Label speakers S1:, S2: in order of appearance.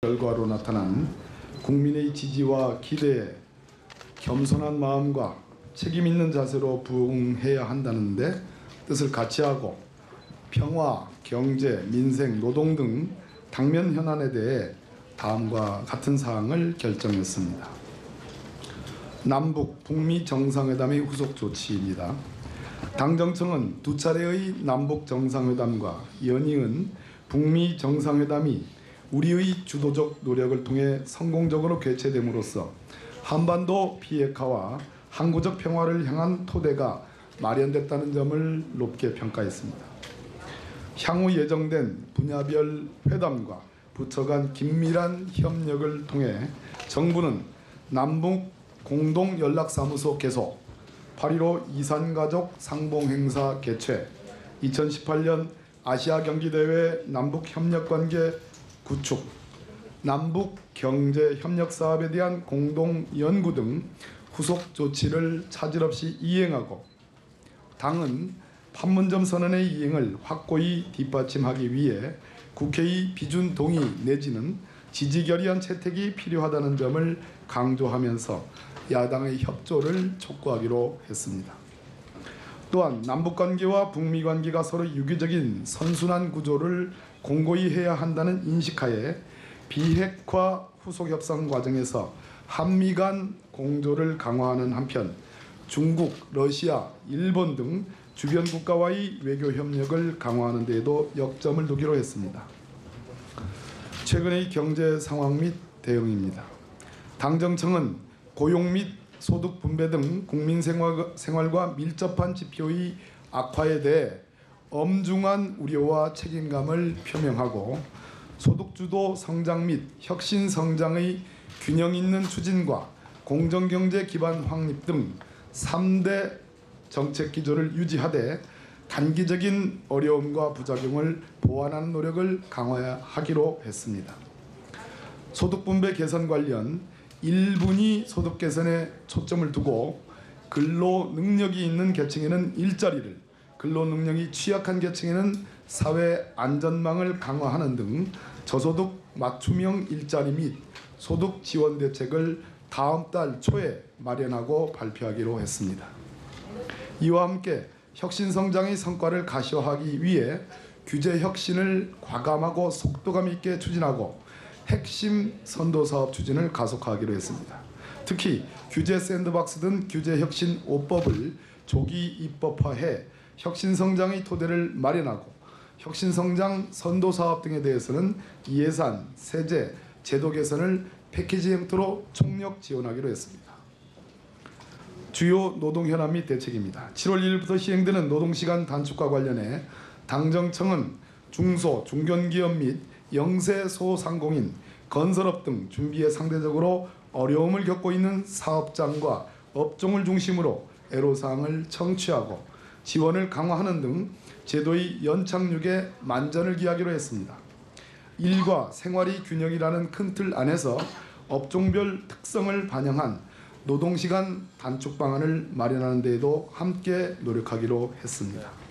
S1: 결과로 나타난 국민의 지지와 기대에 겸손한 마음과 책임 있는 자세로 부응해야 한다는데 뜻을 같이 하고 평화, 경제, 민생, 노동 등 당면 현안에 대해 다음과 같은 사항을 결정했습니다. 남북, 북미 정상회담의 후속 조치입니다. 당정청은 두 차례의 남북 정상회담과 연이은 북미 정상회담이 우리의 주도적 노력을 통해 성공적으로 개최됨으로써 한반도 비핵화와 항구적 평화를 향한 토대가 마련됐다는 점을 높게 평가했습니다. 향후 예정된 분야별 회담과 부처 간 긴밀한 협력을 통해 정부는 남북 공동연락사무소 개소, 8.15 이산가족 상봉행사 개최, 2018년 아시아경기대회 남북협력관계 구축, 남북경제협력사업에 대한 공동연구 등 후속 조치를 차질 없이 이행하고 당은 판문점 선언의 이행을 확고히 뒷받침하기 위해 국회의 비준 동의 내지는 지지결의안 채택이 필요하다는 점을 강조하면서 야당의 협조를 촉구하기로 했습니다. 또한 남북관계와 북미관계가 서로 유기적인 선순환 구조를 공고히 해야 한다는 인식하에 비핵화 후속협상 과정에서 한미 간 공조를 강화하는 한편 중국, 러시아, 일본 등 주변 국가와의 외교 협력을 강화하는 데에도 역점을 두기로 했습니다. 최근의 경제 상황 및 대응입니다. 당정청은 고용 및 소득 분배 등 국민 생활과 밀접한 지표의 악화에 대해 엄중한 우려와 책임감을 표명하고 소득주도 성장 및 혁신 성장의 균형 있는 추진과 공정경제 기반 확립 등 3대 정책 기조를 유지하되 단기적인 어려움과 부작용을 보완하는 노력을 강화하기로 했습니다. 소득 분배 개선 관련 1분위 소득 개선에 초점을 두고 근로 능력이 있는 계층에는 일자리를, 근로 능력이 취약한 계층에는 사회 안전망을 강화하는 등 저소득 맞춤형 일자리 및 소득 지원 대책을 다음 달 초에 마련하고 발표하기로 했습니다. 이와 함께 혁신 성장의 성과를 가시화하기 위해 규제 혁신을 과감하고 속도감 있게 추진하고 핵심 선도사업 추진을 가속화하기로 했습니다. 특히 규제 샌드박스 등 규제 혁신 5법을 조기 입법화해 혁신 성장의 토대를 마련하고 혁신 성장 선도사업 등에 대해서는 예산, 세제, 제도 개선을 패키지 형태로 총력 지원하기로 했습니다. 주요 노동 현안 및 대책입니다. 7월 1일부터 시행되는 노동시간 단축과 관련해 당정청은 중소, 중견기업 및 영세 소상공인, 건설업 등 준비에 상대적으로 어려움을 겪고 있는 사업장과 업종을 중심으로 애로사항을 청취하고 지원을 강화하는 등 제도의 연착륙에 만전을 기하기로 했습니다. 일과 생활의 균형이라는 큰 틀 안에서 업종별 특성을 반영한 노동시간 단축 방안을 마련하는 데에도 함께 노력하기로 했습니다.